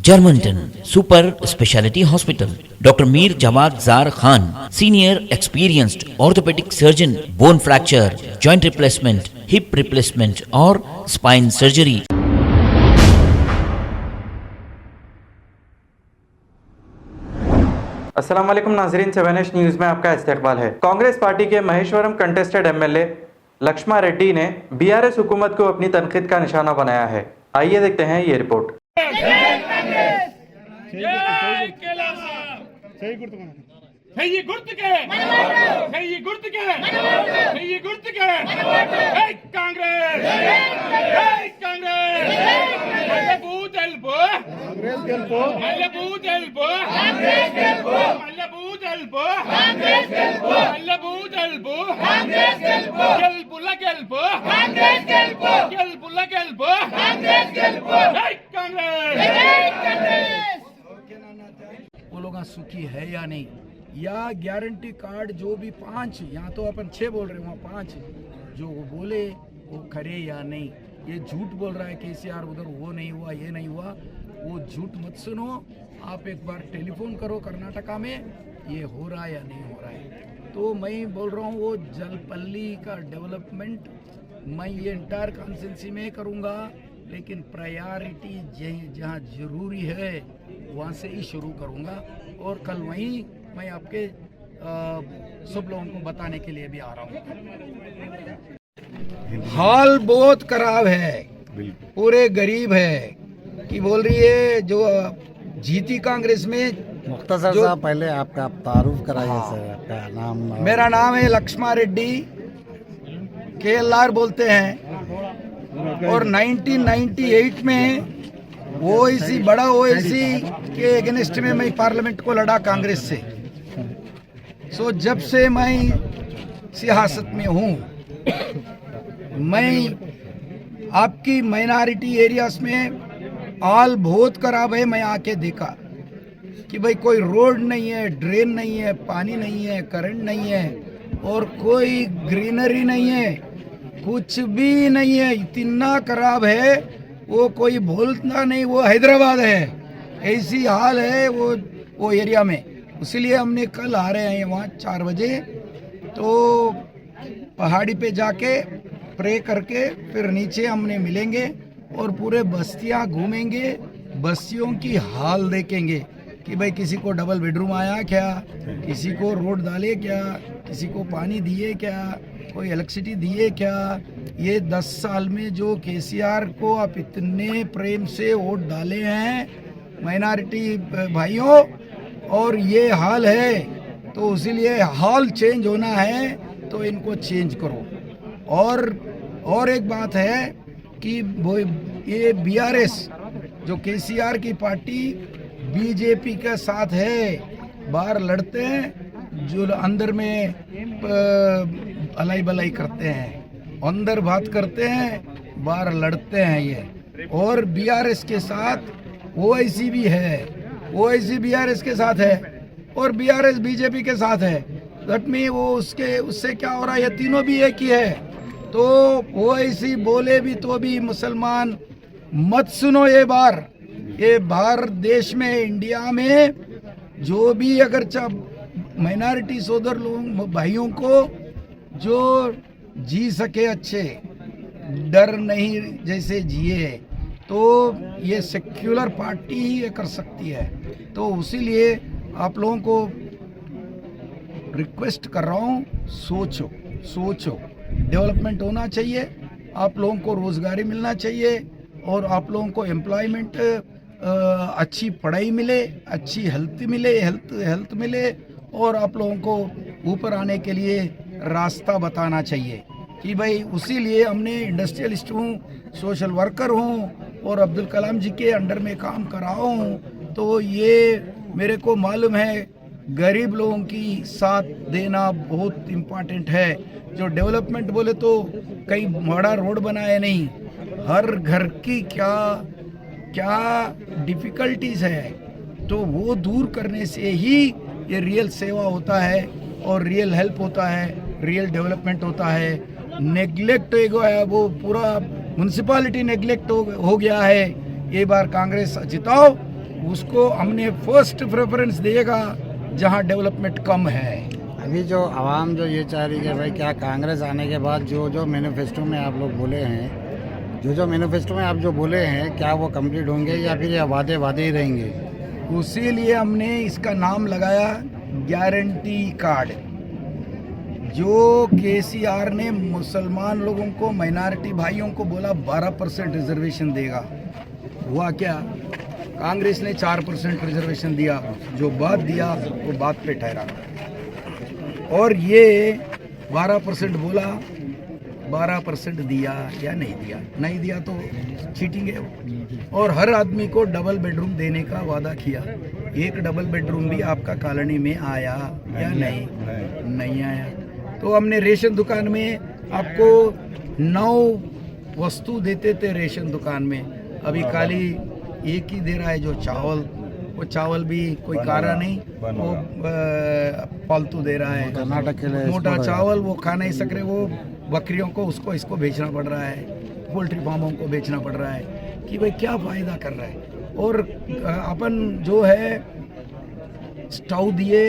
Germantown Super Speciality Hospital. Dr. Mir Jawad Zar Khan, Senior Experienced Orthopedic Surgeon, Bone Fracture, Joint Replacement, Hip Replacement और Spine Surgery. अस्सलाम वालेकुम नाजरीन, 7H news में आपका इस्तकबाल है। कांग्रेस पार्टी के महेश्वरम कंटेस्टेड एमएलए लक्ष्मा रेड्डी ने बीआरएस हुकूमत को अपनी तनकीद का निशाना बनाया है। आइए देखते हैं ये रिपोर्ट। वो लोग सुखी है या नहीं, या गारंटी कार्ड जो भी 5, यहाँ तो अपन 6 बोल रहे हैं, वहाँ 5 जो वो बोले वो खरे या नहीं। ये झूठ बोल रहा है केसीआर, उधर वो नहीं हुआ ये नहीं हुआ, वो झूठ मत सुनो। आप एक बार टेलीफोन करो कर्नाटका में ये हो रहा है या नहीं हो रहा है। तो मैं बोल रहा हूँ वो जलपल्ली का डेवलपमेंट मैं ये इंटायर कॉन्स्टिट्यूंसी में करूँगा, लेकिन प्रायोरिटी जहाँ जरूरी है वहाँ से ही शुरू करूँगा। और कल वहीं मैं आपके सब लोगों को बताने के लिए भी आ रहा हूँ। हाल बहुत खराब है, पूरे गरीब है कि बोल रही है जो जीती कांग्रेस में। मुख्तसर साहब पहले आपका तारुफ कराइए सर, आपका नाम। मेरा नाम है लक्ष्मा रेड्डी, KLR बोलते हैं। और 1998 में ओवैसी बड़ा ओवैसी के अगेंस्ट में मैं पार्लियामेंट को लड़ा कांग्रेस से। सो जब से मैं सियासत में हूँ, मैं आपकी माइनॉरिटी एरियाज में हाल बहुत खराब है। मैं आके देखा कि भाई कोई रोड नहीं है, ड्रेन नहीं है, पानी नहीं है, करंट नहीं है और कोई ग्रीनरी नहीं है, कुछ भी नहीं है। इतना खराब है वो कोई बोलता नहीं, वो हैदराबाद है, ऐसी हाल है वो एरिया में। इसीलिए हमने कल आ रहे हैं वहाँ 4 बजे, तो पहाड़ी पे जाके प्रे करके फिर नीचे हमने मिलेंगे और पूरे बस्तियाँ घूमेंगे, बस्तियों की हाल देखेंगे कि भाई किसी को डबल बेडरूम आया क्या, किसी को रोड डाले क्या, किसी को पानी दिए क्या, कोई इलेक्ट्रिसिटी दिए क्या। ये 10 साल में जो केसीआर को आप इतने प्रेम से वोट डाले हैं माइनॉरिटी भाइयों, और ये हाल है, तो इसीलिए हाल चेंज होना है तो इनको चेंज करो। और एक बात है कि वो ये बीआरएस जो केसीआर की पार्टी बीजेपी के साथ है, बाहर लड़ते हैं, जो अंदर में अलाई बलाई करते हैं, अंदर बात करते हैं, बाहर लड़ते हैं ये। और बीआरएस के साथ ओवैसी भी है, ओवैसी बीआरएस के साथ है और बीआरएस बीजेपी के साथ है। दैट मीन वो उससे क्या हो रहा है, ये तीनों भी एक ही है। तो ओवैसी बोले भी तो भी मुसलमान मत सुनो। ये भारत देश में, इंडिया में जो भी अगर माइनॉरिटी सोदर लोग भाइयों को जो जी सके अच्छे, डर नहीं जैसे जिए, तो ये सेक्युलर पार्टी ही ये कर सकती है। तो इसीलिए आप लोगों को रिक्वेस्ट कर रहा हूँ, सोचो डेवलपमेंट होना चाहिए, आप लोगों को रोजगारी मिलना चाहिए और आप लोगों को एम्प्लॉयमेंट, अच्छी पढ़ाई मिले, अच्छी हेल्थ मिले और आप लोगों को ऊपर आने के लिए रास्ता बताना चाहिए कि भाई। इसीलिए हमने इंडस्ट्रियलिस्ट हूँ, सोशल वर्कर हूँ और अब्दुल कलाम जी के अंडर में काम कर रहा हूँ। तो ये मेरे को मालूम है गरीब लोगों की साथ देना बहुत इम्पोर्टेंट है। जो डेवलपमेंट बोले तो कई बड़ा रोड बनाए नहीं, हर घर की क्या डिफिकल्टीज है, तो वो दूर करने से ही ये रियल सेवा होता है और रियल हेल्प होता है, रियल डेवलपमेंट होता है। नेग्लेक्ट है वो पूरा म्यूनसिपालिटी नेग्लेक्ट हो गया है। ये बार कांग्रेस जिताओ उसको हमने फर्स्ट प्रेफरेंस देगा जहां डेवलपमेंट कम है। अभी जो आवाम जो ये चाह रही है भाई, क्या कांग्रेस आने के बाद जो मैनिफेस्टो में आप लोग बोले हैं, जो मैनिफेस्टो में आप जो बोले हैं, क्या वो कंप्लीट होंगे या फिर ये वादे ही रहेंगे? उसी लिए हमने इसका नाम लगाया गारंटी कार्ड। जो केसीआर ने मुसलमान लोगों को, माइनॉरिटी भाइयों को बोला 12% रिजर्वेशन देगा, हुआ क्या? कांग्रेस ने 4% रिजर्वेशन दिया। जो बात दिया वो बात पे ठहरा। और ये 12% बोला, 12% दिया या नहीं दिया? नहीं दिया तो चीटिंग है। और हर आदमी को डबल बेडरूम देने का वादा किया। एक डबल बेडरूम भी आपका कॉलोनी में आया या नहीं आया? तो हमने रेशन दुकान में आपको 9 वस्तु देते थे रेशन दुकान में, अभी खाली एक ही दे रहा है, जो चावल। वो चावल भी कोई कारा नहीं, वो फालतू दे रहा है। कर्नाटक के लिए मोटा चावल वो खा नहीं सक रहे, वो बकरियों को इसको बेचना पड़ रहा है, पोल्ट्री फार्मों को बेचना पड़ रहा है कि भाई क्या फ़ायदा कर रहा है। और अपन जो है स्टोव दिए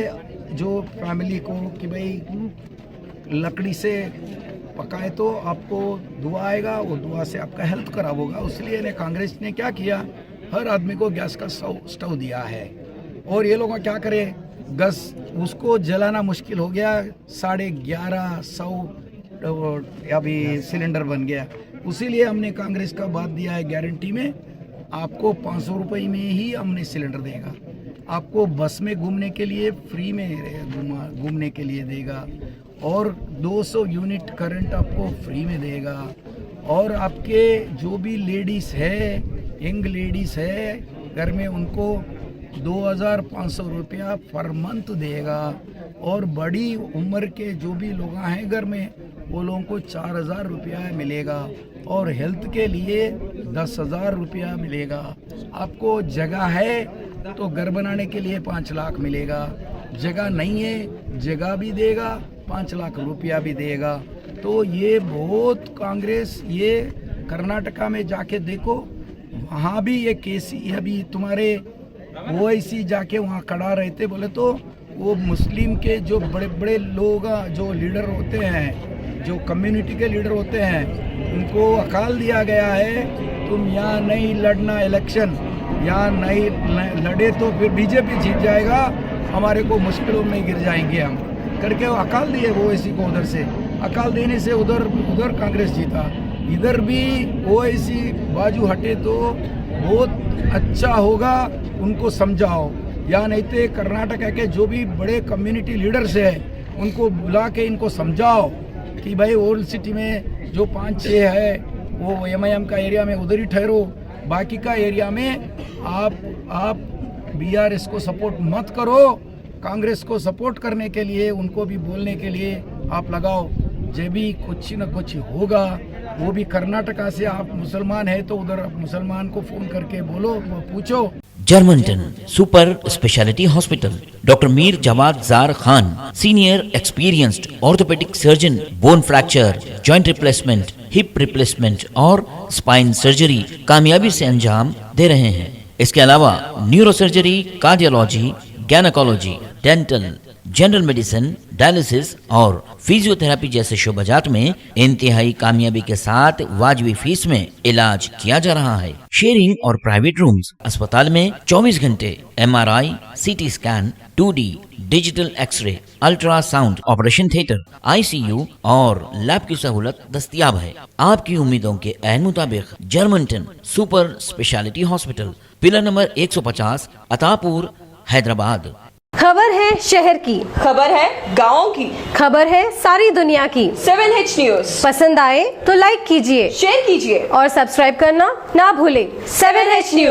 जो फैमिली को कि भाई लकड़ी से पकाए तो आपको धुआं आएगा, वो धुआं से आपका हेल्थ खराब होगा। इसलिए कांग्रेस ने क्या किया, हर आदमी को गैस का स्टोव दिया है। और ये लोग क्या करें, गैस उसको जलाना मुश्किल हो गया, 1150 अभी सिलेंडर बन गया। उसीलिए हमने कांग्रेस का बात दिया है गारंटी में, आपको 500 रुपये में ही हमने सिलेंडर देगा। आपको बस में घूमने के लिए फ्री में घूमने के लिए देगा। और 200 यूनिट करंट आपको फ्री में देगा। और आपके जो भी लेडीज़ है, यंग लेडीज़ है घर में, उनको 2500 रुपया पर मंथ देगा। और बड़ी उम्र के जो भी लोग हैं घर में, वो लोगों को 4000 रुपया मिलेगा। और हेल्थ के लिए 10,000 रुपया मिलेगा। आपको जगह है तो घर बनाने के लिए 5 लाख मिलेगा। जगह नहीं है, जगह भी देगा, 5 लाख रुपया भी देगा। तो ये बहुत कांग्रेस, ये कर्नाटका में जाके देखो, वहाँ भी ये केसी अभी तुम्हारे ओवैसी जाके वहाँ खड़ा रहते, बोले तो वो मुस्लिम के जो बड़े बड़े लोग, जो लीडर होते हैं, जो कम्युनिटी के लीडर होते हैं, उनको अकाल दिया गया है, तुम यहाँ नहीं लड़ना इलेक्शन, यहाँ नहीं लड़े तो फिर बीजेपी जीत जाएगा, हमारे को मुश्किलों में गिर जाएंगे हम करके वो अकाल दिए ओवैसी को। उधर से अकाल देने से उधर कांग्रेस जीता। इधर भी ओवैसी बाजू हटे तो बहुत अच्छा होगा, उनको समझाओ। या नहीं तो कर्नाटक के जो भी बड़े कम्युनिटी लीडर्स हैं, उनको बुला के इनको समझाओ कि भाई ओल्ड सिटी में जो 5-6 है वो MIM का एरिया में उधर ही ठहरो, बाकी का एरिया में आप BRS को सपोर्ट मत करो। कांग्रेस को सपोर्ट करने के लिए, उनको भी बोलने के लिए आप लगाओ। जब भी कुछ न कुछ होगा, वो भी कर्नाटका से, आप मुसलमान है तो उधर आप मुसलमान को फोन करके बोलो, पूछो। जर्मनटन super speciality hospital, doctor Mir Jamat Jar Khan, senior experienced orthopaedic surgeon, bone fracture, joint replacement, hip replacement और स्पाइन सर्जरी कामयाबी से अंजाम दे रहे हैं। इसके अलावा neuro surgery, cardiology, gynaecology, dental, general medicine, dialysis और फिजियोथेरेपी जैसे शोबाजात में इंतहाई कामयाबी के साथ वाजिबी फीस में इलाज किया जा रहा है। शेयरिंग और प्राइवेट रूम्स, अस्पताल में 24 घंटे MRI, CT scan, 2D digital X ray, ultrasound, operation theatre, ICU और लैब की सहूलत दस्तयाब है। आपकी उम्मीदों के ऐन मुताबिक Germanten super speciality hospital, pillar number 150, Attapur, Hyderabad. खबर है शहर की, खबर है गाँव की, खबर है सारी दुनिया की। 7H न्यूज पसंद आए तो लाइक कीजिए, शेयर कीजिए और सब्सक्राइब करना ना भूलें। 7H news.